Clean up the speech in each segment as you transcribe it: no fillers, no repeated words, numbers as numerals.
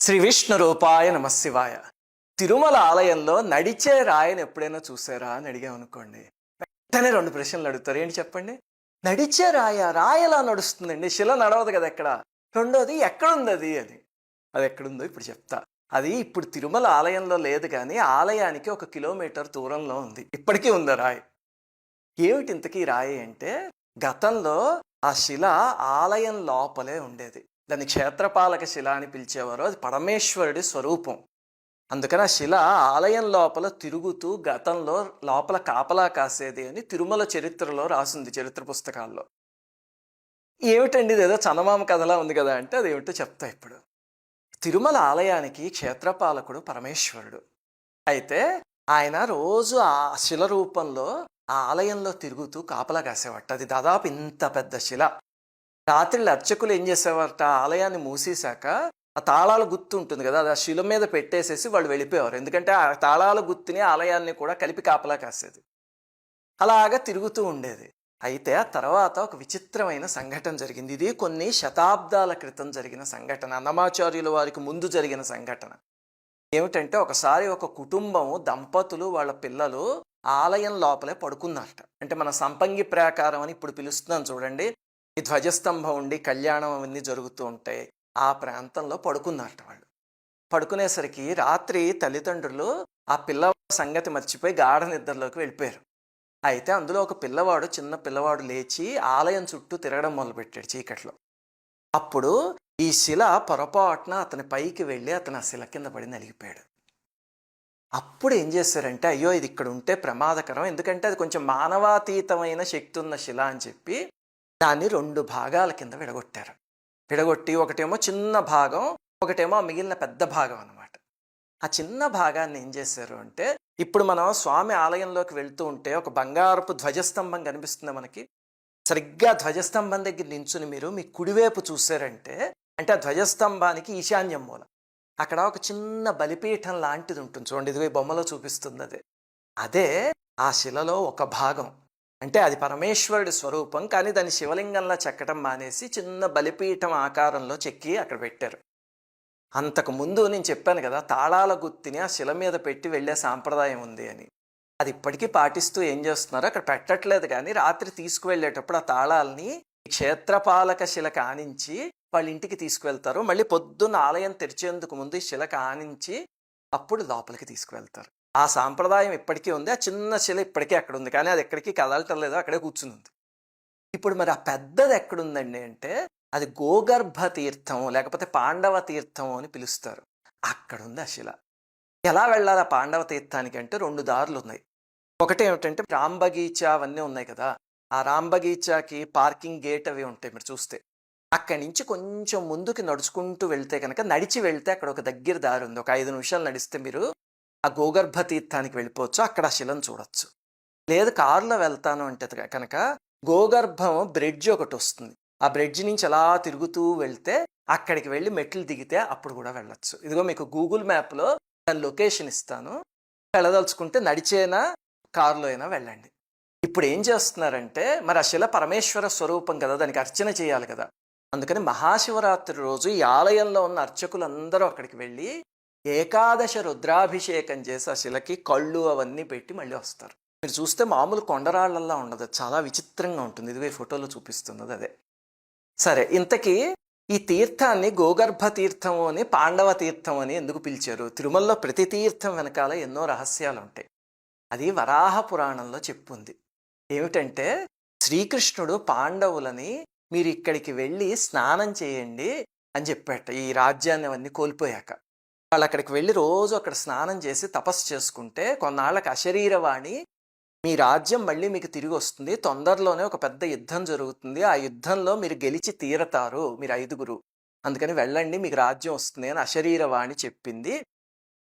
శ్రీ విష్ణు రూపాయ నమశివాయ. తిరుమల ఆలయంలో నడిచే రాయని ఎప్పుడైనా చూసారా అని అడిగామనుకోండి, వెంటనే రెండు ప్రశ్నలు అడుగుతారు. ఏంటి చెప్పండి? నడిచే రాయ ఎలా నడుస్తుందండి? శిల నడవదు కదా ఎక్కడ. రెండోది ఎక్కడుంది అది అని. అది ఎక్కడుందో ఇప్పుడు చెప్తా. అది ఇప్పుడు తిరుమల ఆలయంలో లేదు, కానీ ఆలయానికి 1 కిలోమీటర్ దూరంలో ఉంది. ఇప్పటికీ ఉంది రాయి. ఏమిటి ఇంతకీ రాయి అంటే, గతంలో ఆ శిల ఆలయం లోపలే ఉండేది. దాన్ని క్షేత్రపాలక శిల అని పిలిచేవారు. అది పరమేశ్వరుడి స్వరూపం. అందుకని ఆ శిల ఆలయం లోపల తిరుగుతూ గతంలో లోపల కాపలా కాసేది అని తిరుమల చరిత్రలో రాసింది, చరిత్ర పుస్తకాల్లో. ఏమిటండి ఇదేదో చందమామ కథలా ఉంది కదా అంటే, అది ఏమిటో చెప్తా ఇప్పుడు. తిరుమల ఆలయానికి క్షేత్రపాలకుడు పరమేశ్వరుడు. అయితే ఆయన రోజు ఆ శిల రూపంలో ఆ ఆలయంలో తిరుగుతూ కాపలా కాసేవాట. అది దాదాపు ఇంత పెద్ద శిల. రాత్రిళ్ళు అర్చకులు ఏం చేసేవారట, ఆలయాన్ని మూసేశాక ఆ తాళాల గుర్తు ఉంటుంది కదా, అది ఆ శిల మీద పెట్టేసేసి వాళ్ళు వెళ్ళిపోయేవారు. ఎందుకంటే ఆ తాళాల గుర్తుని ఆలయాన్ని కూడా కలిపి కాపలా కాసేది. అలాగా తిరుగుతూ ఉండేది. అయితే ఆ తర్వాత ఒక విచిత్రమైన సంఘటన జరిగింది. ఇది కొన్ని శతాబ్దాల క్రితం జరిగిన సంఘటన, అన్నమాచార్యుల వారికి ముందు జరిగిన సంఘటన. ఏమిటంటే, ఒకసారి ఒక కుటుంబం దంపతులు వాళ్ళ పిల్లలు ఆలయం లోపలే పడుకున్నారట. అంటే మన సంపంగి ప్రాకారం అని ఇప్పుడు పిలుస్తున్నాం చూడండి, ఈ ధ్వజస్తంభం ఉండి కళ్యాణం అవన్నీ జరుగుతూ ఉంటాయి, ఆ ప్రాంతంలో పడుకున్నారట వాళ్ళు. పడుకునేసరికి రాత్రి తల్లిదండ్రులు ఆ పిల్లవాడి సంగతి మర్చిపోయి గాఢ నిద్రలోకి వెళ్ళిపోయారు. అయితే అందులో ఒక పిల్లవాడు, చిన్న పిల్లవాడు లేచి ఆలయం చుట్టూ తిరగడం మొదలుపెట్టాడు చీకట్లో. అప్పుడు ఈ శిల పొరపాటున అతని పైకి వెళ్ళి అతను ఆ శిల కింద పడి నలిగిపోయాడు. అప్పుడు ఏం చేశారంటే, అయ్యో ఇది ఇక్కడ ఉంటే ప్రమాదకరం, ఎందుకంటే అది కొంచెం మానవాతీతమైన శక్తి ఉన్న శిల అని చెప్పి దాన్ని 2 భాగాల కింద విడగొట్టారు. విడగొట్టి ఒకటేమో చిన్న భాగం, ఒకటేమో మిగిలిన పెద్ద భాగం అనమాట. ఆ చిన్న భాగాన్ని ఏం చేశారు అంటే, ఇప్పుడు మనం స్వామి ఆలయంలోకి వెళ్తూ ఉంటే ఒక బంగారపు ధ్వజస్తంభం కనిపిస్తుంది మనకి. సరిగ్గా ధ్వజస్తంభం దగ్గర నించుని మీరు మీ కుడివైపు చూసారంటే, అంటే ఆ ధ్వజస్తంభానికి ఈశాన్యం మూల అక్కడ ఒక చిన్న బలిపీఠం లాంటిది ఉంటుంది చూడండి. ఇదిగో ఈ బొమ్మలో చూపిస్తుంది అదే. అదే ఆ శిలలో ఒక భాగం. అంటే అది పరమేశ్వరుడి స్వరూపం, కానీ దాన్ని శివలింగంలా చెక్కడం మానేసి చిన్న బలిపీఠం ఆకారంలో చెక్కి అక్కడ పెట్టారు. అంతకు ముందు నేను చెప్పాను కదా, తాళాల గుత్తిని ఆ శిల మీద పెట్టి వెళ్ళే సాంప్రదాయం ఉంది అని. అది ఇప్పటికీ పాటిస్తూ ఏం చేస్తున్నారు, అక్కడ పెట్టట్లేదు, కానీ రాత్రి తీసుకువెళ్ళేటప్పుడు ఆ తాళాలని క్షేత్రపాలక శిలకు ఆనించి వాళ్ళ ఇంటికి తీసుకువెళ్తారు. మళ్ళీ పొద్దున్న ఆలయం తెరిచేందుకు ముందు ఈ శిలకు ఆనించి అప్పుడు లోపలికి తీసుకువెళ్తారు. ఆ సాంప్రదాయం ఇప్పటికీ ఉంది. ఆ చిన్న శిల ఇప్పటికీ అక్కడ ఉంది, కానీ అది ఎక్కడికి కదలటం లేదు, అక్కడే కూర్చుని ఉంది. ఇప్పుడు మరి ఆ పెద్దది ఎక్కడుందండి అంటే, అది గోగర్భ తీర్థం లేకపోతే పాండవ తీర్థం అని పిలుస్తారు. అక్కడుంది ఆ శిల. ఎలా వెళ్ళాలి ఆ పాండవ తీర్థానికి అంటే, 2 దారులు ఉన్నాయి. ఒకటి ఏమిటంటే, రాంబగీచా అవన్నీ ఉన్నాయి కదా, ఆ రాంబగీచాకి పార్కింగ్ గేట్ అవి ఉంటాయి మీరు చూస్తే. అక్కడి నుంచి కొంచెం ముందుకి నడుచుకుంటూ వెళ్తే కనుక, నడిచి వెళ్తే అక్కడ ఒక దగ్గర దారి ఉంది. ఒక 5 నిమిషాలు నడిస్తే మీరు ఆ గోగర్భ తీర్థానికి వెళ్ళిపోవచ్చు, అక్కడ ఆ శిలను చూడొచ్చు. లేదు కారులో వెళ్తాను అంటే కనుక గోగర్భం బ్రిడ్జ్ ఒకటి వస్తుంది. ఆ బ్రిడ్జ్ నుంచి అలా తిరుగుతూ వెళ్తే అక్కడికి వెళ్ళి మెట్లు దిగితే అప్పుడు కూడా వెళ్ళొచ్చు. ఇదిగో మీకు గూగుల్ మ్యాప్లో దాని లొకేషన్ ఇస్తాను. వెళ్ళదలుచుకుంటే నడిచేనా కారులో అయినా వెళ్ళండి. ఇప్పుడు ఏం చేస్తున్నారంటే, మరి ఆ శిల పరమేశ్వర స్వరూపం కదా, దానికి అర్చన చేయాలి కదా. అందుకని మహాశివరాత్రి రోజు ఈ ఆలయంలో ఉన్న అర్చకులందరూ అక్కడికి వెళ్ళి ఏకాదశ రుద్రాభిషేకం చేసి ఆ శిలకి కళ్ళు అవన్నీ పెట్టి మళ్ళీ వస్తారు. మీరు చూస్తే మామూలు కొండరాళ్ళల్లా ఉండదు, చాలా విచిత్రంగా ఉంటుంది. ఇదిగో ఈ ఫోటోలో చూపిస్తున్నది అదే. సరే, ఇంతకీ ఈ తీర్థాన్ని గోగర్భ తీర్థము అని పాండవ తీర్థం అని ఎందుకు పిలిచారు? తిరుమలలో ప్రతి తీర్థం వెనకాల ఎన్నో రహస్యాలు ఉంటాయి. అది వరాహ పురాణంలో చెప్పుంది. ఏమిటంటే, శ్రీకృష్ణుడు పాండవులని మీరు ఇక్కడికి వెళ్ళి స్నానం చేయండి అని చెప్పాట. ఈ రాజ్యాన్ని అవన్నీ కోల్పోయాక వాళ్ళు అక్కడికి వెళ్ళి రోజు అక్కడ స్నానం చేసి తపస్సు చేసుకుంటే కొన్నాళ్ళకి అశరీరవాణి, మీ రాజ్యం మళ్ళీ మీకు తిరిగి వస్తుంది, తొందరలోనే ఒక పెద్ద యుద్ధం జరుగుతుంది, ఆ యుద్ధంలో మీరు గెలిచి తీరతారు, మీరు 5గురు, అందుకని వెళ్ళండి మీకు రాజ్యం వస్తుంది అని అశరీరవాణి చెప్పింది.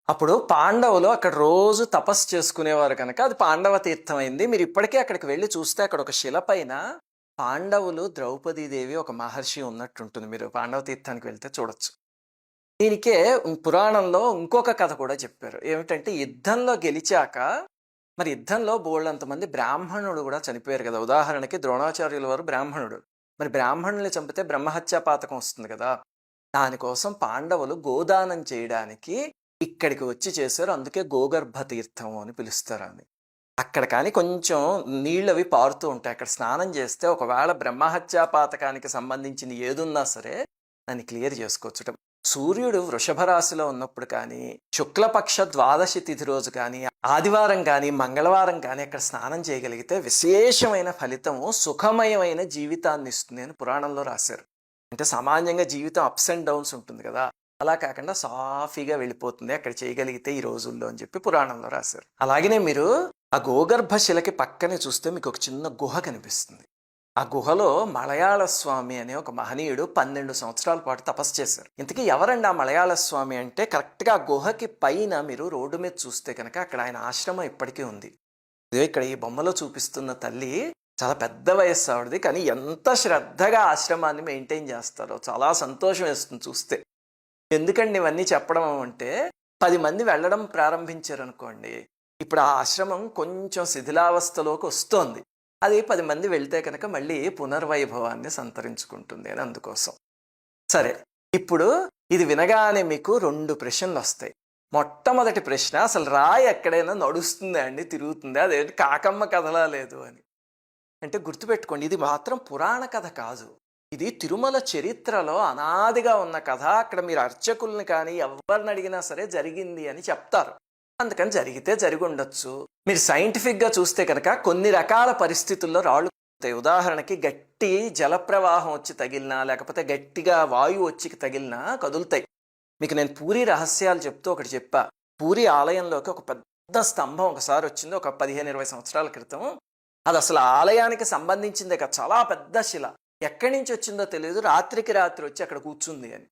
అప్పుడు పాండవులు అక్కడ రోజు తపస్సు చేసుకునేవారు కనుక అది పాండవ తీర్థం అయింది. మీరు ఇప్పటికే అక్కడికి వెళ్ళి చూస్తే అక్కడ ఒక శిల పైన పాండవులు, ద్రౌపదీదేవి, ఒక మహర్షి ఉన్నట్టుంటుంది. మీరు పాండవ తీర్థానికి వెళ్తే చూడొచ్చు. దీనికే పురాణంలో ఇంకొక కథ కూడా చెప్పారు. ఏమిటంటే, యుద్ధంలో గెలిచాక మరి యుద్ధంలో బోళ్ళంతమంది బ్రాహ్మణుడు కూడా చనిపోయారు కదా. ఉదాహరణకి ద్రోణాచార్యుల వారు బ్రాహ్మణుడు. మరి బ్రాహ్మణుల్ని చంపితే బ్రహ్మహత్యా పాతకం వస్తుంది కదా. దానికోసం పాండవులు గోదానం చేయడానికి ఇక్కడికి వచ్చి చేశారు. అందుకే గోగర్భ తీర్థం అని పిలుస్తారని. అక్కడ కానీ కొంచెం నీళ్ళవి పారుతూ ఉంటాయి. అక్కడ స్నానం చేస్తే ఒకవేళ బ్రహ్మహత్యా పాతకానికి సంబంధించిన ఏదున్నా సరే దాన్ని క్లియర్ చేసుకోవచ్చు. సూర్యుడు వృషభ రాశిలో ఉన్నప్పుడు కానీ, శుక్లపక్ష ద్వాదశి తిథి రోజు కానీ, ఆదివారం కానీ, మంగళవారం కానీ అక్కడ స్నానం చేయగలిగితే విశేషమైన ఫలితము, సుఖమయమైన జీవితాన్ని ఇస్తుంది అని పురాణంలో రాశారు. అంటే సామాన్యంగా జీవితం అప్స్ అండ్ డౌన్స్ ఉంటుంది కదా, అలా కాకుండా సాఫీగా వెళ్ళిపోతుంది అక్కడ చేయగలిగితే ఈ రోజుల్లో అని చెప్పి పురాణంలో రాశారు. అలాగనే మీరు ఆ గోగర్భ శిలకి పక్కనే చూస్తే మీకు ఒక చిన్న గుహ కనిపిస్తుంది. ఆ గుహలో మలయాళ స్వామి అనే ఒక మహనీయుడు 12 సంవత్సరాల పాటు తపస్సు చేశారు. ఇంతకీ ఎవరండి ఆ మలయాళ స్వామి అంటే, కరెక్ట్గా ఆ గుహకి పైన మీరు రోడ్డు మీద చూస్తే కనుక అక్కడ ఆయన ఆశ్రమం ఇప్పటికీ ఉంది. ఇదే ఇక్కడ ఈ బొమ్మలో చూపిస్తున్న తల్లి చాలా పెద్ద వయస్సు ఆవిడది, కానీ ఎంత శ్రద్ధగా ఆశ్రమాన్ని మెయింటైన్ చేస్తారో చాలా సంతోషం వేస్తుంది చూస్తే. ఎందుకండి ఇవన్నీ చెప్పడం అంటే, 10 మంది వెళ్ళడం ప్రారంభించారు అనుకోండి, ఇప్పుడు ఆ ఆశ్రమం కొంచెం శిథిలావస్థలోకి వస్తోంది. అది 10 మంది వెళ్తే కనుక మళ్ళీ పునర్వైభవాన్ని సంతరించుకుంటుంది అని అందుకోసం. సరే, ఇప్పుడు ఇది వినగానే మీకు 2 ప్రశ్నలు వస్తాయి. మొట్టమొదటి ప్రశ్న, అసలు రాయి ఎక్కడైనా నడుస్తుందా అండి, తిరుగుతుందా, అదేంటి కాకమ్మ కథలా లేదు అని. అంటే గుర్తుపెట్టుకోండి, ఇది మాత్రం పురాణ కథ కాదు, ఇది తిరుమల చరిత్రలో అనాదిగా ఉన్న కథ. అక్కడ మీరు అర్చకుల్ని కానీ ఎవరిని అడిగినా సరే జరిగింది అని చెప్తారు. అందుకని జరిగితే జరిగి ఉండొచ్చు. మీరు సైంటిఫిక్గా చూస్తే కనుక కొన్ని రకాల పరిస్థితుల్లో రాళ్ళు కదులుతాయి. ఉదాహరణకి గట్టి జలప్రవాహం వచ్చి తగిలినా, లేకపోతే గట్టిగా వాయువు వచ్చి తగిలినా కదులుతాయి. మీకు నేను పూరి రహస్యాలు చెప్తూ ఒకటి చెప్పా. పూరి ఆలయంలోకి ఒక పెద్ద స్తంభం ఒకసారి వచ్చింది, ఒక 15-20 సంవత్సరాల క్రితం. అది అసలు ఆలయానికి సంబంధించిందే కదా, చాలా పెద్ద శిల. ఎక్కడి నుంచి వచ్చిందో తెలియదు, రాత్రికి రాత్రి వచ్చి అక్కడ కూర్చుంది అని.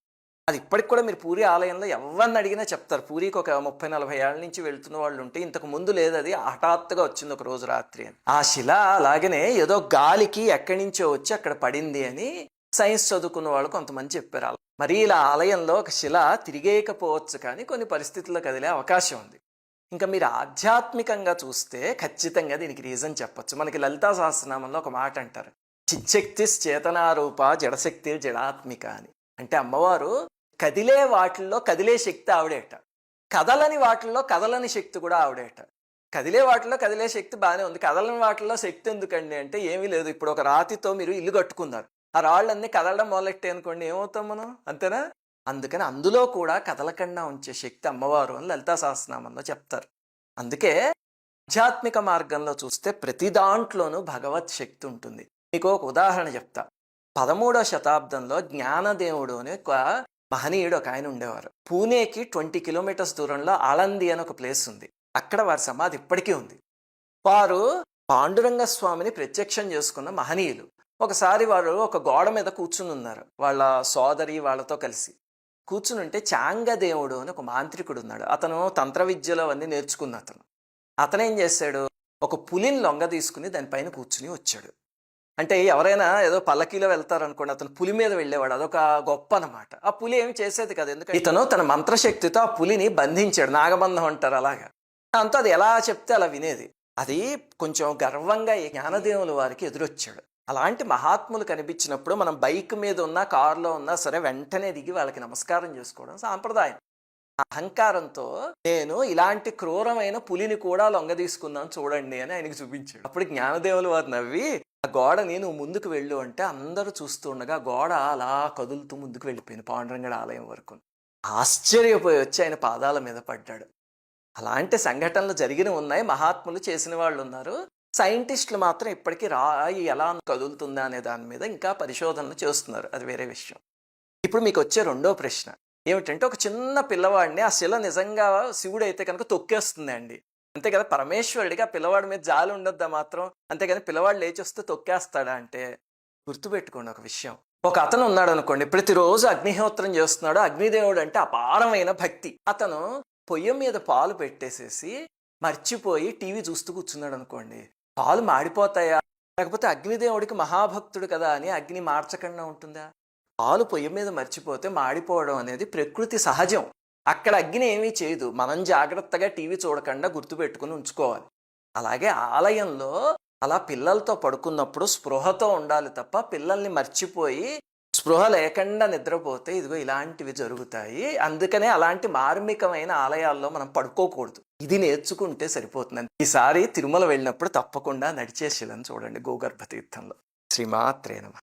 అది ఇప్పటికి కూడా మీరు పూరి ఆలయంలో ఎవరిని అడిగినా చెప్తారు. పూరికి ఒక 30-40 ఏళ్ళ నుంచి వెళ్తున్న వాళ్ళు ఉంటే, ఇంతకు ముందు లేదు, అది హఠాత్తుగా వచ్చింది ఒక రోజు రాత్రి అని. ఆ శిల అలాగనే ఏదో గాలికి ఎక్కడి నుంచో వచ్చి అక్కడ పడింది అని సైన్స్ చదువుకున్న వాళ్ళు కొంతమంది చెప్పారు. మరి ఇలా ఆలయంలో ఒక శిల తిరిగేయకపోవచ్చు, కానీ కొన్ని పరిస్థితుల్లో కదిలే అవకాశం ఉంది. ఇంకా మీరు ఆధ్యాత్మికంగా చూస్తే ఖచ్చితంగా దీనికి రీజన్ చెప్పచ్చు. మనకి లలితా సహస్రనామంలో ఒక మాట అంటారు, చిచ్చక్తి చేతనారూప జడశక్తి జడాత్మిక అని. అంటే అమ్మవారు కదిలే వాటిల్లో కదిలే శక్తి ఆవిడేట, కదలని వాటిల్లో కదలని శక్తి కూడా ఆవిడేట. కదిలే వాటిల్లో కదిలే శక్తి బాగానే ఉంది, కదలని వాటిల్లో శక్తి ఎందుకండి అంటే ఏమీ లేదు. ఇప్పుడు ఒక రాతితో మీరు ఇల్లు కట్టుకున్నారు, ఆ రాళ్ళన్నీ కదలడం మొదలెట్టే అనుకోండి, ఏమవుతాం మనం, అంతేనా? అందుకని అందులో కూడా కదలకుండా ఉంచే శక్తి అమ్మవారు అని లలితా సహస్రనామంలో చెప్తారు. అందుకే ఆధ్యాత్మిక మార్గంలో చూస్తే ప్రతి దాంట్లోనూ భగవత్ శక్తి ఉంటుంది. మీకు ఒక ఉదాహరణ చెప్తా. 13వ శతాబ్దంలో జ్ఞానదేవుడు అనే ఒక మహనీయుడు ఒక ఆయన ఉండేవారు. పూణేకి 20 కిలోమీటర్స్ దూరంలో ఆళంది అని ఒక ప్లేస్ ఉంది. అక్కడ వారి సమాధి ఇప్పటికీ ఉంది. వారు పాండురంగ స్వామిని ప్రత్యక్షం చేసుకున్న మహనీయులు. ఒకసారి వారు ఒక గోడ మీద కూర్చుని ఉన్నారు, వాళ్ళ సోదరి వాళ్ళతో కలిసి కూర్చుని ఉంటే చాంగదేవుడు అని ఒక మాంత్రికుడు ఉన్నాడు. అతను తంత్ర విద్యలో అవన్నీ నేర్చుకున్న అతను ఏం చేశాడు, ఒక పులిని లొంగ తీసుకుని దానిపైన కూర్చుని వచ్చాడు. అంటే ఎవరైనా ఏదో పల్లకీలో వెళ్తారనుకోండి, అతను పులి మీద వెళ్ళేవాడు, అదొక గొప్ప అన్నమాట. ఆ పులి ఏమి చేసేది కదా, ఎందుకంటే ఇతను తన మంత్రశక్తితో ఆ పులిని బంధించాడు, నాగబంధం అంటారు అలాగా. దాంతో అది ఎలా చెప్తే అలా వినేది. అది కొంచెం గర్వంగా జ్ఞానదేవుల వారికి ఎదురొచ్చాడు. అలాంటి మహాత్ములు కనిపించినప్పుడు మనం బైక్ మీద ఉన్నా కారులో ఉన్నా సరే వెంటనే దిగి వాళ్ళకి నమస్కారం చేసుకోవడం సాంప్రదాయం. అహంకారంతో నేను ఇలాంటి క్రూరమైన పులిని కూడా లొంగ తీసుకున్నాను చూడండి అని ఆయనకి చూపించాడు. అప్పుడు జ్ఞానదేవులు వారు నవ్వి, ఆ గోడని నువ్వు ముందుకు వెళ్ళు అంటే అందరూ చూస్తూ ఉండగా గోడ అలా కదులుతూ ముందుకు వెళ్ళిపోయింది పాండురంగడి ఆలయం వరకు. ఆశ్చర్యపోయి వచ్చి ఆయన పాదాల మీద పడ్డాడు. అలాంటి సంఘటనలు జరిగిన ఉన్నాయి, మహాత్ములు చేసిన వాళ్ళు ఉన్నారు. సైంటిస్టులు మాత్రం ఇప్పటికీ రాయి ఎలా కదులుతుందా అనే దాని మీద ఇంకా పరిశోధనలు చేస్తున్నారు, అది వేరే విషయం. ఇప్పుడు మీకు వచ్చే రెండో ప్రశ్న ఏమిటంటే, ఒక చిన్న పిల్లవాడిని ఆ శిల నిజంగా శివుడు అయితే కనుక తొక్కేస్తుంది అండి, అంతే కదా, పరమేశ్వరుడికి ఆ పిల్లవాడి మీద జాలి ఉండొద్దా మాత్రం, అంతేగాని పిల్లవాడు లేచి వస్తే తొక్కేస్తాడా అంటే, గుర్తుపెట్టుకోండి ఒక విషయం. ఒక అతను ఉన్నాడు అనుకోండి, ప్రతిరోజు అగ్నిహోత్రం చేస్తున్నాడు, అగ్నిదేవుడు అంటే అపారమైన భక్తి. అతను పొయ్యి మీద పాలు పెట్టేసేసి మర్చిపోయి టీవీ చూస్తూ కూర్చున్నాడు అనుకోండి, పాలు మాడిపోతాయా? లేకపోతే అగ్నిదేవుడికి మహాభక్తుడు కదా అని అగ్ని మార్చకుండా ఉంటుందా? పాలు పొయ్యి మీద మర్చిపోతే మాడిపోవడం అనేది ప్రకృతి సహజం. అక్కడ అగ్ని ఏమీ చేయదు, మనం జాగ్రత్తగా టీవీ చూడకుండా గుర్తుపెట్టుకుని ఉంచుకోవాలి. అలాగే ఆలయంలో అలా పిల్లలతో పడుకున్నప్పుడు స్పృహతో ఉండాలి తప్ప పిల్లల్ని మర్చిపోయి స్పృహ లేకుండా నిద్రపోతే ఇదిగో ఇలాంటివి జరుగుతాయి. అందుకనే అలాంటి మార్మికమైన ఆలయాల్లో మనం పడుకోకూడదు. ఇది నేర్చుకుంటే సరిపోతుందండి. ఈసారి తిరుమల వెళ్ళినప్పుడు తప్పకుండా నడిచే శిలను చూడండి గోగర్భ తీర్థంలో. శ్రీమాత్రే నమః.